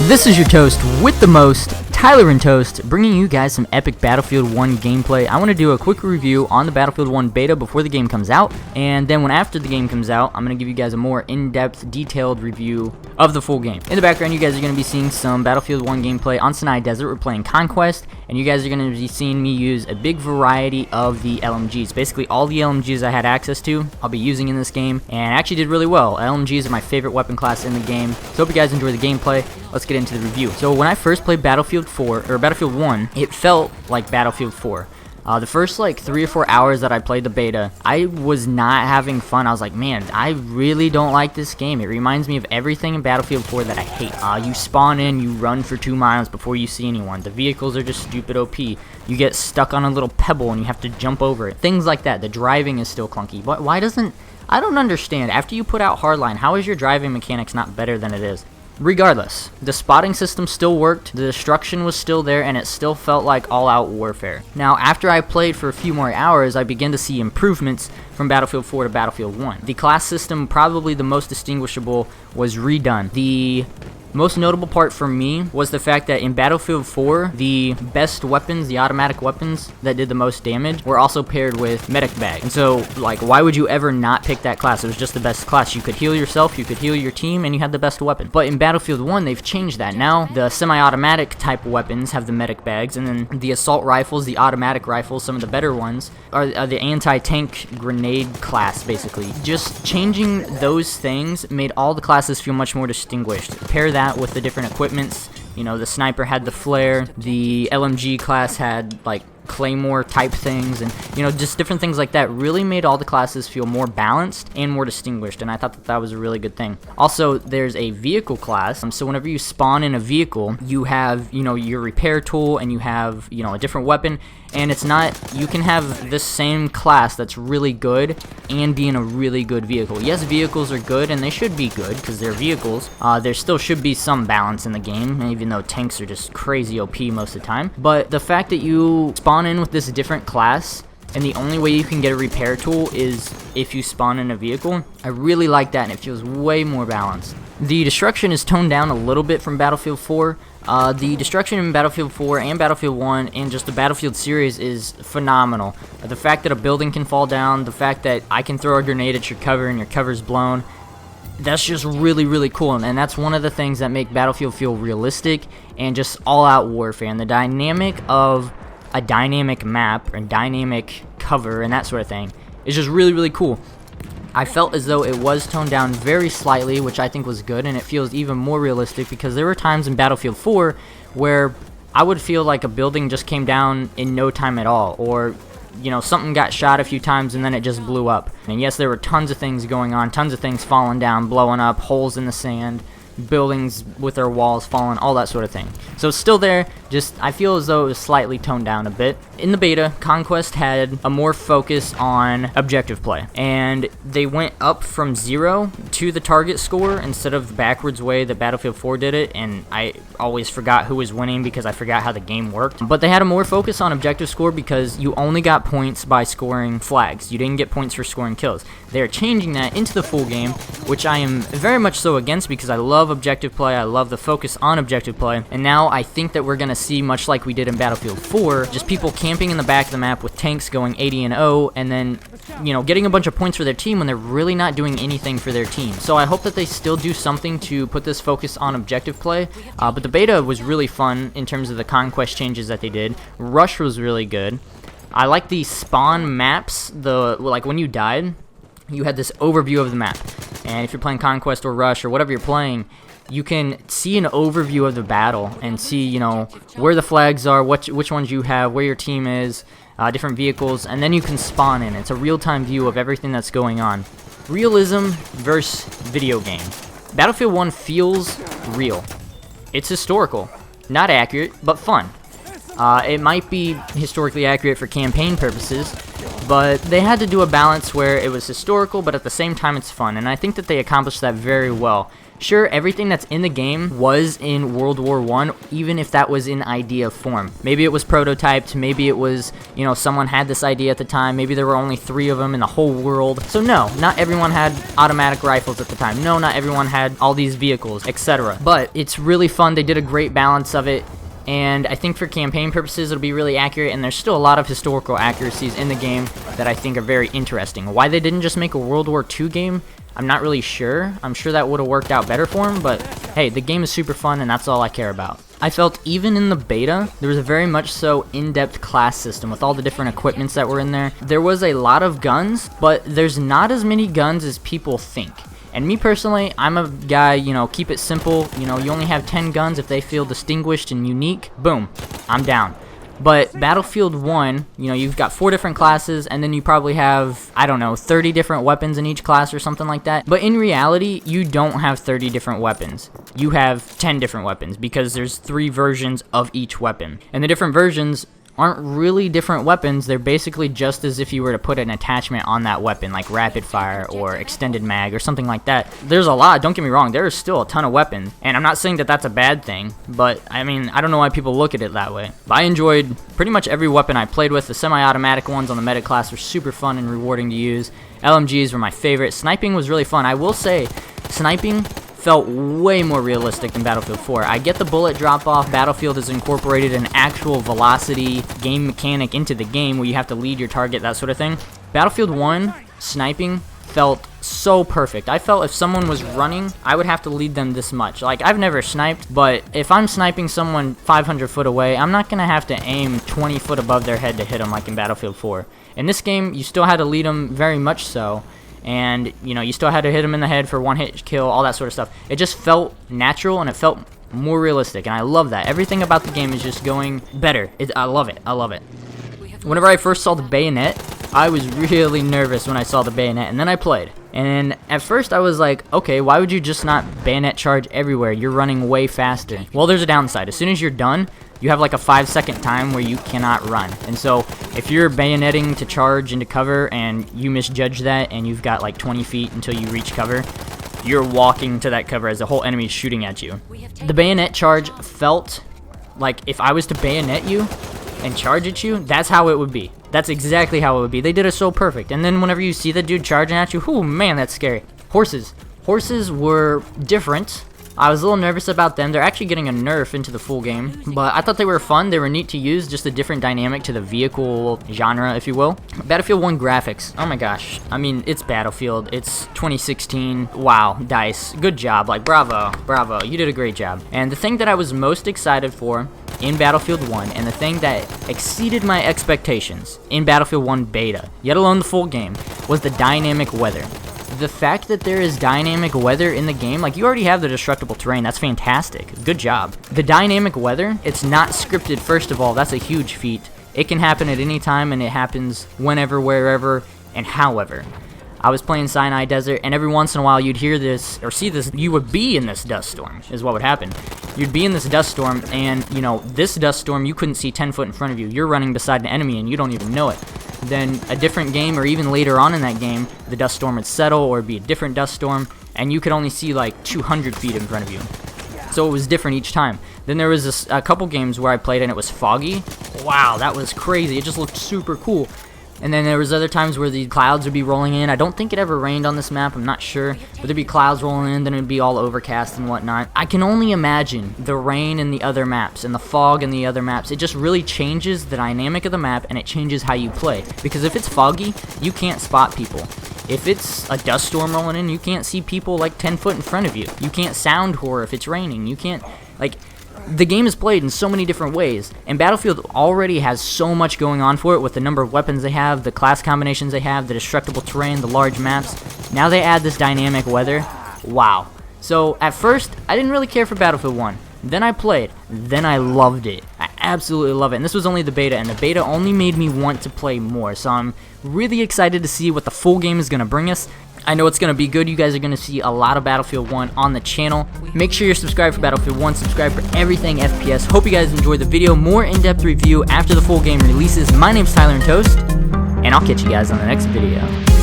This is your toast with the most, Tyler and Toast, bringing you guys some epic Battlefield 1 gameplay. I want to do a quick review on the Battlefield 1 beta before the game comes out, and then when after the game comes out, I'm going to give you guys a more in-depth, detailed review of the full game. In the background, you guys are going to be seeing some Battlefield 1 gameplay on Sinai Desert. We're playing Conquest, and you guys are going to be seeing me use a big variety of the LMGs. Basically, all the LMGs I had access to, I'll be using in this game, and I actually did really well. LMGs are my favorite weapon class in the game, so hope you guys enjoy the gameplay. Let's get into the review. So when I first played Battlefield 1, it felt like Battlefield 4. The first like 3 or 4 hours that I played the beta, I was not having fun. I was like, man, I really don't like this game. It reminds me of everything in Battlefield 4 that I hate. You spawn in, you run for 2 miles before you see anyone. The vehicles are just stupid OP. You get stuck on a little pebble and you have to jump over it. Things like that. The driving is still clunky. But why doesn't... I don't understand. After you put out Hardline, how is your driving mechanics not better than it is? Regardless, the spotting system still worked, the destruction was still there, and it still felt like all-out warfare. Now, after I played for a few more hours, I began to see improvements from Battlefield 4 to Battlefield 1. The class system, probably the most distinguishable, was redone. The most notable part for me was the fact that in Battlefield 4, the best weapons, the automatic weapons that did the most damage, were also paired with medic bag. And so, like, why would you ever not pick that class? It was just the best class. You could heal yourself, you could heal your team, and you had the best weapon. But in Battlefield 1, they've changed that. Now, the semi-automatic type weapons have the medic bags, and then the assault rifles, the automatic rifles, some of the better ones, are the anti-tank grenade class, basically. Just changing those things made all the classes feel much more distinguished. Pair that with the different equipments. You know, the sniper had the flare, the LMG class had like claymore type things, and you know, just different things like that really made all the classes feel more balanced and more distinguished, and I thought that was a really good thing. Also, there's a vehicle class, so whenever you spawn in a vehicle, you have, you know, your repair tool, and you have, you know, a different weapon, and it's not, you can have this same class that's really good and be in a really good vehicle. Yes, vehicles are good, and they should be good because they're vehicles. There still should be some balance in the game, even though tanks are just crazy OP most of the time. But the fact that you spawn in with this different class, and the only way you can get a repair tool is if you spawn in a vehicle, I really like that, and it feels way more balanced. The destruction is toned down a little bit from Battlefield 4. The destruction in Battlefield 4 and Battlefield 1 and just the Battlefield series is phenomenal. The fact that a building can fall down, the fact that I can throw a grenade at your cover and your cover's blown, that's just really, really cool, and that's one of the things that make Battlefield feel realistic and just all-out warfare. And the dynamic of a dynamic map and dynamic cover and that sort of thing is just really, really cool. I felt as though it was toned down very slightly, which I think was good, and it feels even more realistic because there were times in Battlefield 4 where I would feel like a building just came down in no time at all, or you know, something got shot a few times and then it just blew up. And yes, there were tons of things going on, tons of things falling down, blowing up, holes in the sand, buildings with their walls falling, all that sort of thing. So it's still there, just I feel as though it was slightly toned down a bit. In the beta, Conquest had a more focus on objective play, and they went up from 0 to the target score instead of the backwards way that Battlefield 4 did it, and I always forgot who was winning because I forgot how the game worked. But they had a more focus on objective score because you only got points by scoring flags. You didn't get points for scoring kills. They're changing that into the full game, which I am very much so against because I love objective play, I love the focus on objective play, and now I think that we're going to see, much like we did in Battlefield 4, just people camping in the back of the map with tanks going 80-0, and then, you know, getting a bunch of points for their team when they're really not doing anything for their team. So I hope that they still do something to put this focus on objective play, but the beta was really fun in terms of the Conquest changes that they did. Rush was really good. I like the spawn maps, like when you died, you had this overview of the map, and if you're playing Conquest or Rush or whatever you're playing, you can see an overview of the battle and see, you know, where the flags are, which ones you have, where your team is, different vehicles, and then you can spawn in. It's a real-time view of everything that's going on. Realism versus video game. Battlefield 1 feels real. It's historical. Not accurate, but fun. It might be historically accurate for campaign purposes, but they had to do a balance where it was historical, but at the same time it's fun, and I think that they accomplished that very well. Sure, everything that's in the game was in World War I, even if that was in idea form. Maybe it was prototyped, maybe it was, someone had this idea at the time, maybe there were only 3 of them in the whole world. So no, not everyone had automatic rifles at the time. No, not everyone had all these vehicles, etc. But it's really fun, they did a great balance of it. And I think for campaign purposes it'll be really accurate, and there's still a lot of historical accuracies in the game that I think are very interesting. Why they didn't just make a World War II game, I'm not really sure. I'm sure that would have worked out better for them, but hey, the game is super fun and that's all I care about. I felt even in the beta, there was a very much so in-depth class system with all the different equipments that were in there. There was a lot of guns, but there's not as many guns as people think. And me personally, I'm a guy, keep it simple. You only have 10 guns. If they feel distinguished and unique, boom, I'm down. But Battlefield 1, you've got 4 different classes, and then you probably have, 30 different weapons in each class or something like that. But in reality, you don't have 30 different weapons. You have 10 different weapons, because there's 3 versions of each weapon. And the different versions aren't really different weapons. They're basically just as if you were to put an attachment on that weapon, like rapid fire or extended mag or something like that. There's a lot, don't get me wrong, there is still a ton of weapons, and I'm not saying that that's a bad thing, but I don't know why people look at it that way. But I enjoyed pretty much every weapon I played with. The semi-automatic ones on the medic class were super fun and rewarding to use. LMGs were my favorite. Sniping was really fun. I will say, sniping felt way more realistic than Battlefield 4. I get the bullet drop off. Battlefield has incorporated an actual velocity game mechanic into the game where you have to lead your target, that sort of thing. Battlefield 1 sniping felt so perfect. I felt if someone was running, I would have to lead them this much. Like, I've never sniped, but if I'm sniping someone 500 foot away, I'm not gonna have to aim 20 foot above their head to hit them like in Battlefield 4. In this game, you still had to lead them very much so. And, you still had to hit him in the head for 1-hit kill, all that sort of stuff. It just felt natural, and it felt more realistic, and I love that. Everything about the game is just going better. I love it. I love it. Whenever I first saw the bayonet, I was really nervous when I saw the bayonet, and then I played. And at first I was like, okay, why would you just not bayonet charge everywhere? You're running way faster. Well, there's a downside. As soon as you're done, you have like a 5-second time where you cannot run. And so if you're bayoneting to charge into cover and you misjudge that and you've got like 20 feet until you reach cover, you're walking to that cover as the whole enemy is shooting at you. The bayonet charge felt like if I was to bayonet you and charge at you, that's how it would be. That's exactly how it would be. They did it so perfect. And then whenever you see the dude charging at you, whoo, man, that's scary. Horses. Horses were different. I was a little nervous about them. They're actually getting a nerf into the full game, but I thought they were fun. They were neat to use, just a different dynamic to the vehicle genre, if you will. Battlefield 1 graphics. Oh my gosh. It's Battlefield. It's 2016. Wow, DICE. Good job. Like, bravo. Bravo. You did a great job. And the thing that I was most excited for in Battlefield 1, and the thing that exceeded my expectations in Battlefield 1 beta, yet alone the full game, was the dynamic weather. The fact that there is dynamic weather in the game, like, you already have the destructible terrain, that's fantastic, good job. The dynamic weather, it's not scripted, first of all, that's a huge feat. It can happen at any time, and it happens whenever, wherever, and however. I was playing Sinai Desert, and every once in a while you'd hear this, or see this, you would be in this dust storm, is what would happen. You'd be in this dust storm, and, this dust storm, you couldn't see 10 foot in front of you. You're running beside an enemy, and you don't even know it. Then a different game, or even later on in that game, the dust storm would settle, or it'd be a different dust storm, and you could only see like 200 feet in front of you. So it was different each time. Then there was a couple games where I played and it was foggy. Wow, that was crazy. It just looked super cool. And then there was other times where the clouds would be rolling in. I don't think it ever rained on this map, I'm not sure. But there'd be clouds rolling in, then it'd be all overcast and whatnot. I can only imagine the rain in the other maps and the fog in the other maps. It just really changes the dynamic of the map, and it changes how you play. Because if it's foggy, you can't spot people. If it's a dust storm rolling in, you can't see people like 10 foot in front of you. You can't sound horror if it's raining. You can't, like... The game is played in so many different ways, and Battlefield already has so much going on for it with the number of weapons they have, the class combinations they have, the destructible terrain, the large maps. Now they add this dynamic weather. Wow. So at first, I didn't really care for Battlefield 1. Then I played. Then I loved it. I absolutely love it. And this was only the beta, and the beta only made me want to play more. So I'm really excited to see what the full game is going to bring us. I know it's going to be good. You guys are going to see a lot of Battlefield 1 on the channel. Make sure you're subscribed for Battlefield 1. Subscribe for everything FPS. Hope you guys enjoyed the video. More in-depth review after the full game releases. My name's Tyler and Toast, and I'll catch you guys on the next video.